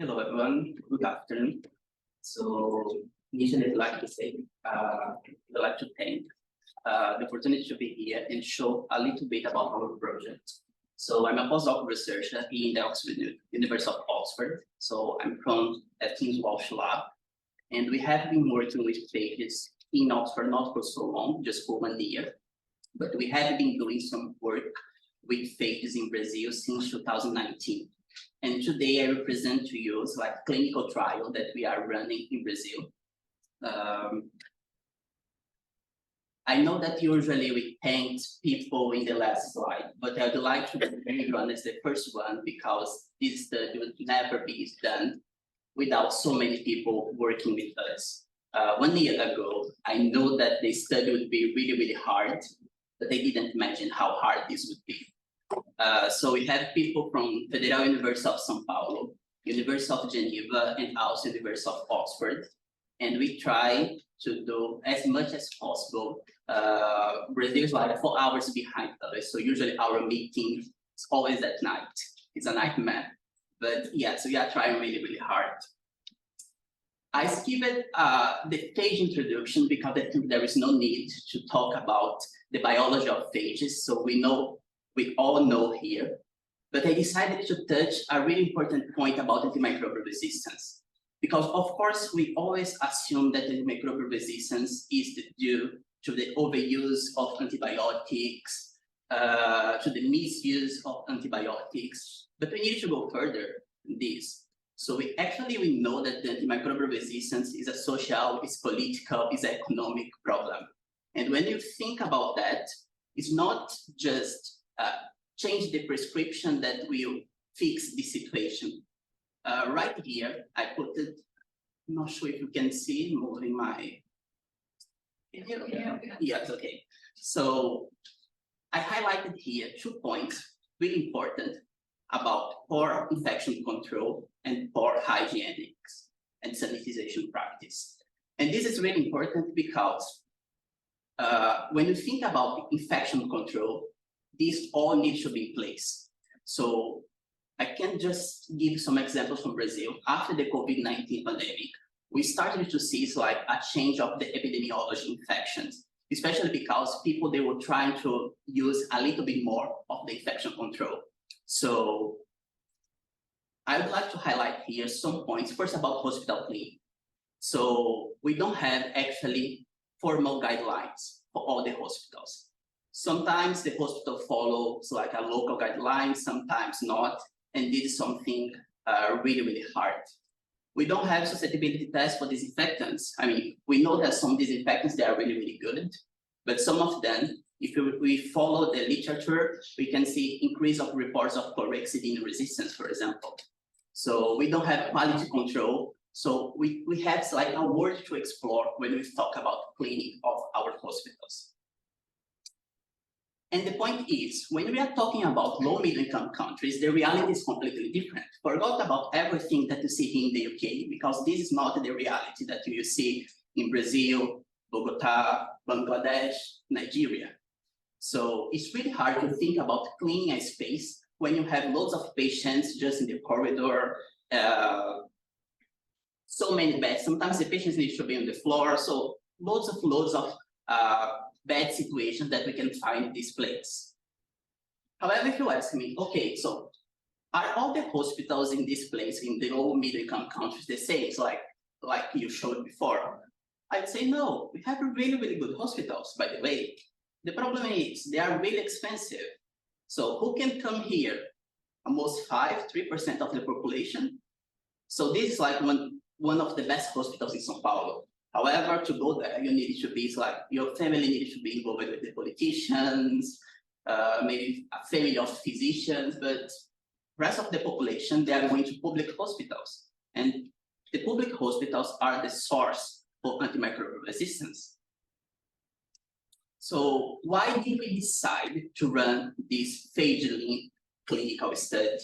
Hello, everyone. Good afternoon. So, initially, I'd like to say, I'd like to thank the opportunity to be here and show a little bit about our project. So, I'm a postdoc researcher in the University of Oxford. So, I'm from King's Walsh Lab, and we have been working with Phages in Oxford not for so long, just for 1 year, but we have been doing some work with Phages in Brazil since 2019. And today I will present to you a clinical trial that we are running in Brazil. I know that usually we thank people in the last slide, but I would like to run as the first one because this study would never be done without so many people working with us. 1 year ago, I know that the study would be really, really hard, but I didn't imagine how hard this would be. So we have people from Federal University of São Paulo, University of Geneva, and also University of Oxford. And we try to do as much as possible. Brazil is like 4 hours behind us. So usually our meeting is always at night. It's a nightmare. But yeah, so we are trying really, really hard. I skipped the phage introduction because I think there is no need to talk about the biology of phages. So we all know here, but I decided to touch a really important point about antimicrobial resistance. Because of course, we always assume that antimicrobial resistance is due to the overuse of antibiotics, to the misuse of antibiotics, but we need to go further in this. So we know that the antimicrobial resistance is a social, is political, is an economic problem. And when you think about that, it's not just change the prescription that will fix the situation. Right here, I put it, I'm not sure if you can see, moving my, yes, okay. So I highlighted here 2 points, really important, about poor infection control and poor hygienics and sanitization practice. And this is really important because when you think about infection control, these all need to be in place. So I can just give some examples from Brazil. After the COVID-19 pandemic, we started to see a change of the epidemiology infections, especially because people, they were trying to use a little bit more of the infection control. So I would like to highlight here some points. First, about hospital cleaning. So we don't have actually formal guidelines for all the hospitals. Sometimes the hospital follows a local guideline, sometimes not, and this is something really, really hard. We don't have susceptibility tests for disinfectants. I mean, we know that some disinfectants, they are really, really good, but some of them, if we follow the literature, we can see increase of reports of chlorhexidine resistance, for example. So we don't have quality control. So we have a word to explore when we talk about cleaning of our hospitals. And the point is, when we are talking about low-middle income countries, the reality is completely different. Forgot about everything that you see here in the UK, because this is not the reality that you see in Brazil, Bogota, Bangladesh, Nigeria. So it's really hard to think about cleaning a space when you have loads of patients just in the corridor, so many beds. Sometimes the patients need to be on the floor, so loads of bad situations that we can find in this place. However, if you ask me, okay, so are all the hospitals in this place, in the low middle income countries, the same, like you showed before? I'd say no, we have really, really good hospitals, by the way. The problem is they are really expensive. So who can come here? Almost 3% of the population. So this is one of the best hospitals in São Paulo. However, to go there, you need to be your family needs to be involved with the politicians, maybe a family of physicians, but rest of the population, they are going to public hospitals. And the public hospitals are the source for antimicrobial resistance. So why did we decide to run this PhageLimp clinical study?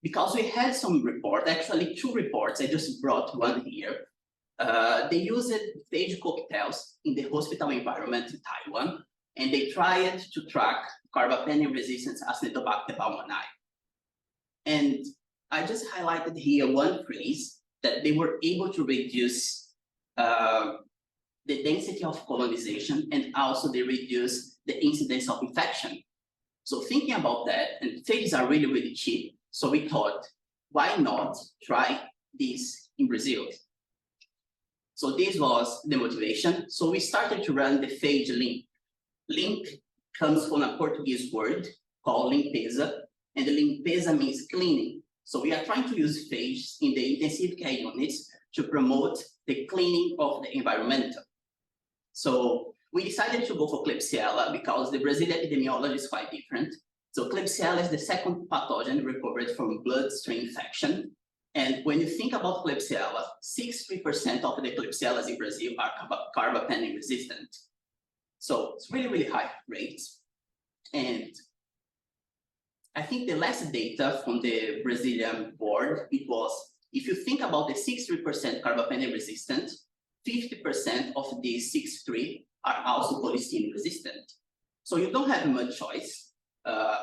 Because we had some reports, actually 2 reports, I just brought one here. They used phage cocktails in the hospital environment in Taiwan, and they tried to track carbapenem resistance Acinetobacter baumannii. And I just highlighted here one phrase that they were able to reduce the density of colonization, and also they reduce the incidence of infection. So thinking about that, and phages are really, really cheap. So we thought, why not try this in Brazil? So this was the motivation. So we started to run the PhageLimp. Limp comes from a Portuguese word called limpeza, and the limpeza means cleaning. So we are trying to use phages in the intensive care units to promote the cleaning of the environment. So we decided to go for Klebsiella because the Brazilian epidemiology is quite different. So Klebsiella is the second pathogen recovered from bloodstream infection. And when you think about Klebsiella, 63% of the Klebsiellas in Brazil are carbapenem resistant. So it's really, really high rates. And I think the last data from the Brazilian board, it was, if you think about the 63% carbapenem resistant, 50% of these 63 are also polystyrene resistant. So you don't have much choice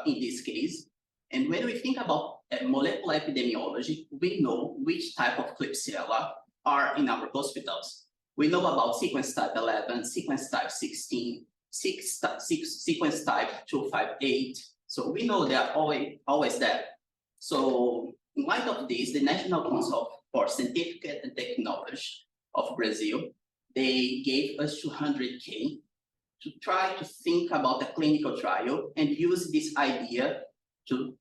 in this case. And when we think about molecular epidemiology, we know which type of Klebsiella are in our hospitals. We know about sequence type 11, sequence type 16, sequence type 258. So we know they are always there. So in light of this, the National Council for Scientific and Technology of Brazil, they gave us 200K to try to think about a clinical trial and use this idea to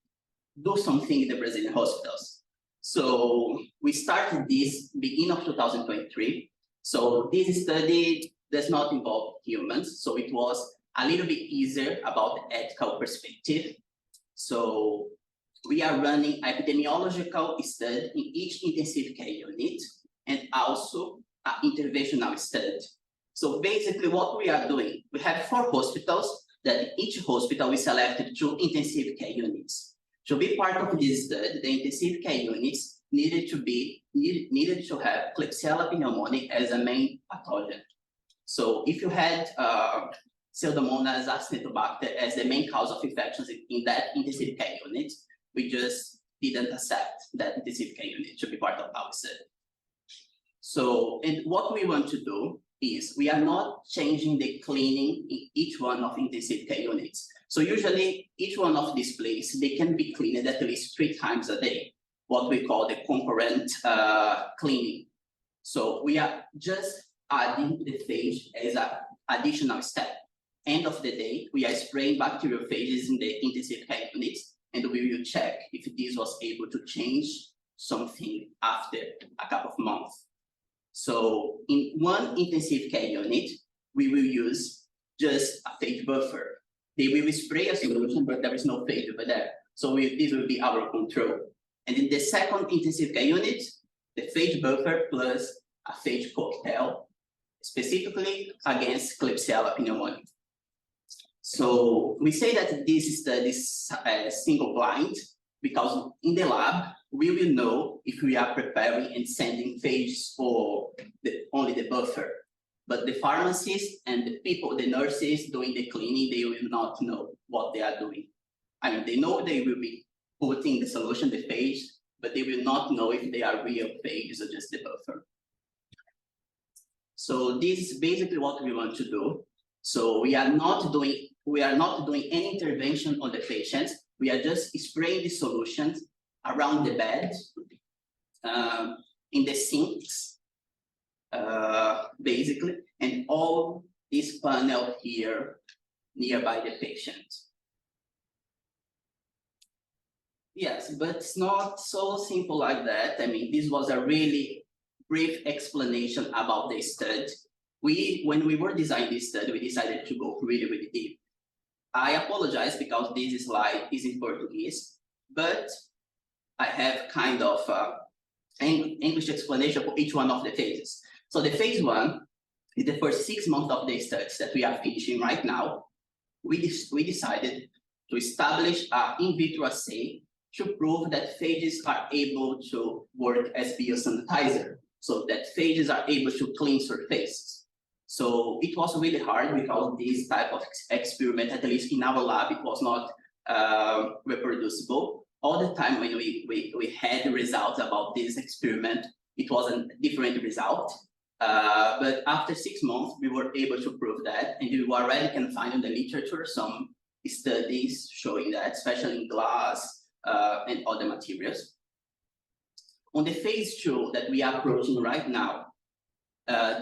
do something in the Brazilian hospitals. So we started this beginning of 2023. So this study does not involve humans. So it was a little bit easier about the ethical perspective. So we are running epidemiological study in each intensive care unit and also an interventional study. So basically what we are doing, we have 4 hospitals that each hospital we selected 2 intensive care units. To be part of this study, the intensive care units needed to have Klebsiella pneumoniae as a main pathogen. So if you had Pseudomonas acinetobacter as the main cause of infections in that intensive care unit, we just didn't accept that intensive care unit to be part of our study. So, and what we want to do is we are not changing the cleaning in each one of intensive care units. So usually each one of these places, they can be cleaned at least 3 times a day, what we call the concurrent cleaning. So we are just adding the phage as an additional step. End of the day, we are spraying bacteriophages in the intensive care units, and we will check if this was able to change something after a couple of months. So in one intensive care unit, we will use just a phage buffer. They will spray a solution, but there is no phage over there. So this will be our control. And in the second intensive care unit, the phage buffer plus a phage cocktail, specifically against Klebsiella pneumoniae. So we say that this study is single blind because in the lab, we will know if we are preparing and sending phages for only the buffer. But the pharmacists and the people, the nurses doing the cleaning, they will not know what they are doing. I mean, they know they will be putting the solution, the phage, but they will not know if they are real phages or just the buffer. So this is basically what we want to do. So we are not doing any intervention on the patients. We are just spraying the solutions around the bed, in the sinks, basically, and all this panel here nearby the patient. Yes, but it's not so simple like that. I mean, this was a really brief explanation about the study. When we were designing this study, we decided to go really, really deep. I apologize because this slide is in Portuguese, but I have kind of English explanation for each one of the phases. So the phase 1 is the first 6 months of the studies that we are finishing right now. We decided to establish an in vitro assay to prove that phages are able to work as biosanitizer, so that phages are able to clean surfaces. So it was really hard because this type of experiment, at least in our lab, it was not reproducible. all the time when we had results about this experiment, it was a different result. But after 6 months, we were able to prove that, and you already can find in the literature some studies showing that, especially in glass and other materials. On the phase 2 that we are approaching right now,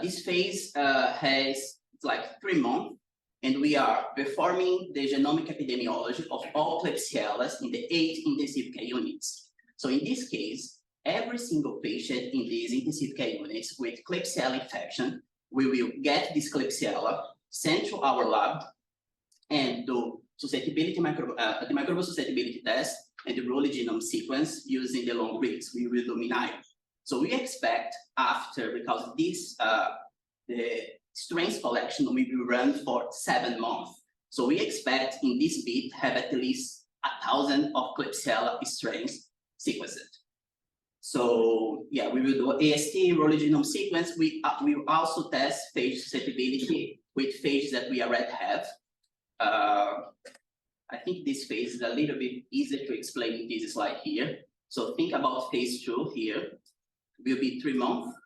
this phase has like 3 months, and we are performing the genomic epidemiology of all Klebsiellas in the 8 intensive care units. So in this case, every single patient in these intensive care units with Klebsiella infection, we will get this Klebsiella sent to our lab and do susceptibility the microbial susceptibility test and the whole genome sequence using the long reads. We will do MinIO. So we expect after, because this the strains collection will be run for 7 months. So we expect in this bit have at least 1,000 of Klebsiella strains sequenced. So yeah, we will do AST, whole genome sequence. We will also test phage susceptibility with phages that we already have. I think this phase is a little bit easier to explain in this slide here. So think about phase 2 here. Will be 3 months.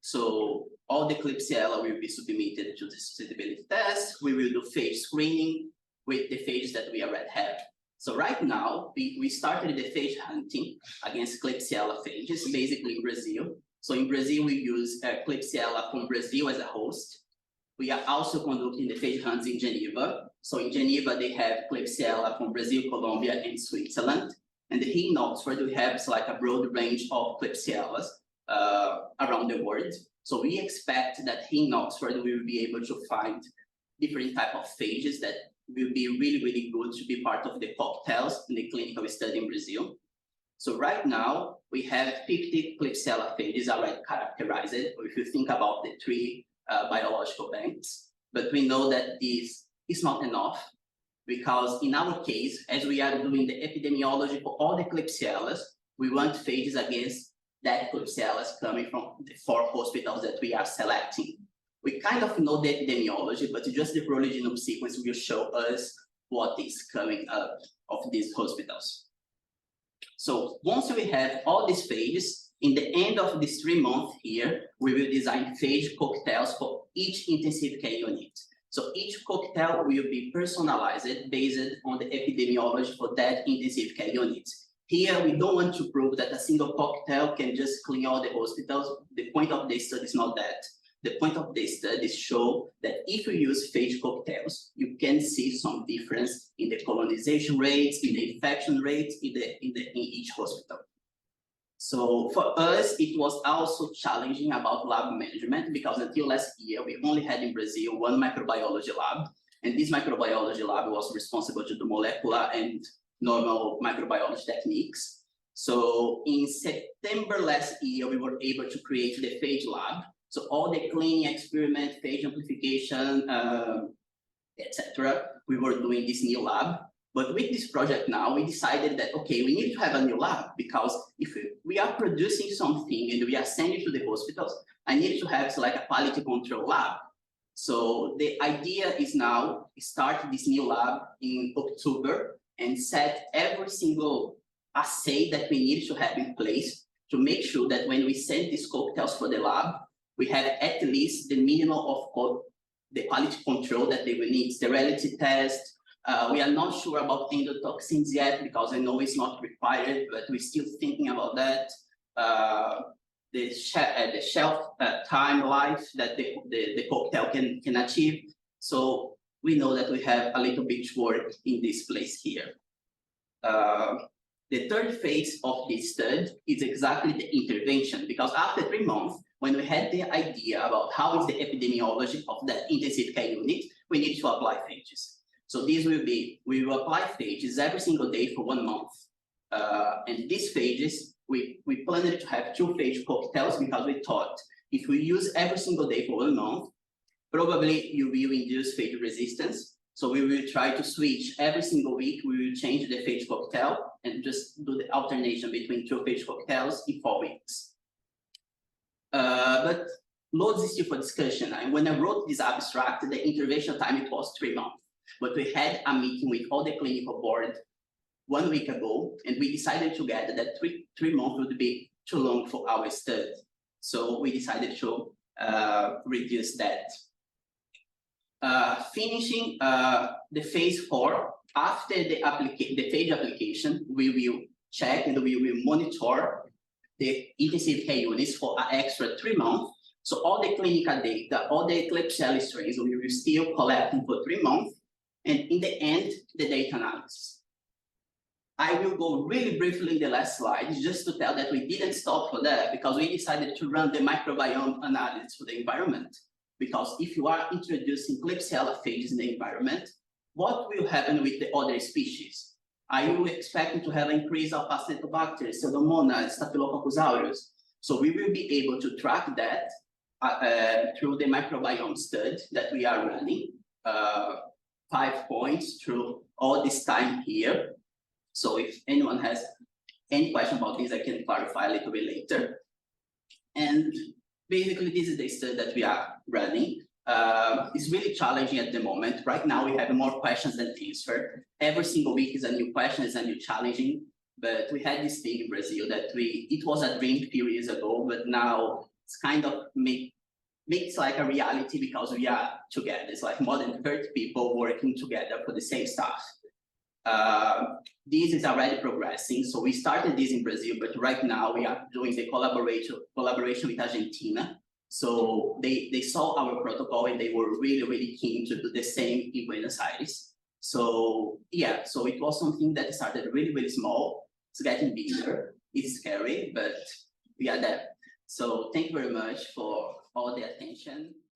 So all the Klebsiella will be submitted to the susceptibility test. We will do phage screening with the phages that we already have. So right now, we started the phage hunting against Klebsiella phages, basically in Brazil. So in Brazil, we use Klebsiella from Brazil as a host. We are also conducting the phage hunts in Geneva. So in Geneva, they have Klebsiella from Brazil, Colombia, and Switzerland. And here in Oxford, we have like a broad range of Klebsiellas around the world. So we expect that here in Oxford, we will be able to find different type of phages that will be really, really good to be part of the cocktails in the clinical study in Brazil. So right now, we have 50 Klebsiella phages already characterized, if you think about the 3 biological banks. But we know that this is not enough, because in our case, as we are doing the epidemiology for all the Klebsiellas, we want phages against that Klebsiellas coming from the 4 hospitals that we are selecting. We kind of know the epidemiology, but just the whole genome sequence will show us what is coming up of these hospitals. So once we have all these phages, in the end of this 3 months here, we will design phage cocktails for each intensive care unit. So each cocktail will be personalized based on the epidemiology for that intensive care unit. Here, we don't want to prove that a single cocktail can just clean all the hospitals. The point of the study is not that. The point of the study is show that if you use phage cocktails, you can see some difference in the colonization rates, in the infection rates in each hospital. So for us, it was also challenging about lab management, because until last year, we only had in Brazil 1 microbiology lab. And this microbiology lab was responsible to do molecular and normal microbiology techniques. So in September last year, we were able to create the phage lab. So all the cleaning experiment, phage amplification, etc., we were doing this new lab. But with this project now, we decided that, okay, we need to have a new lab, because if we are producing something and we are sending it to the hospitals, I need to have like a quality control lab. So the idea is now start this new lab in October and set every single assay that we need to have in place to make sure that when we send these cocktails for the lab, we have at least the minimum of the quality control that they will need. Sterility test. We are not sure about endotoxins yet, because I know it's not required, but we're still thinking about that. The shelf time life that the cocktail can achieve. So we know that we have a little bit work in this place here. The third phase of this study is exactly the intervention, because after 3 months, when we had the idea about how is the epidemiology of that intensive care unit, we need to apply phages. So this will be, we will apply phages every single day for 1 month. And these phages, we planned to have 2 phage cocktails, because we thought if we use every single day for 1 month, probably you will induce phage resistance. So we will try to switch every single week. We will change the phage cocktail and just do the alternation between 2 phage cocktails in 4 weeks. But loads is still for discussion. And when I wrote this abstract, the intervention time, it was 3 months. But we had a meeting with all the clinical board 1 week ago, and we decided together that three months would be too long for our study. So we decided to reduce that. Finishing the phase 4, after the phage application, we will check and we will monitor the intensive care units for an extra 3 months. So all the clinical data, all the Klebsiella strains, we will still collect for 3 months. And in the end, the data analysis. I will go really briefly in the last slide, just to tell that we didn't stop for that, because we decided to run the microbiome analysis for the environment. Because if you are introducing Klebsiella phages in the environment, what will happen with the other species? Are you expecting to have an increase of Acetobacter, Pseudomonas, Staphylococcus aureus? So we will be able to track that through the microbiome study that we are running. 5 points through all this time here. So if anyone has any question about this, I can clarify a little bit later. And basically, this is the study that we are running. It's really challenging at the moment. Right now, we have more questions than answers. Every single week is a new question, is a new challenging. But we had this thing in Brazil that it was a dream a few years ago, but now it's kind of makes like a reality because we are together. It's like more than 30 people working together for the same stuff. This is already progressing. So we started this in Brazil, but right now we are doing the collaboration with Argentina. So they saw our protocol and they were really, really keen to do the same in Buenos Aires. So yeah, so it was something that started really, really small. It's getting bigger. It's scary, but we are there. So thank you very much for all the attention.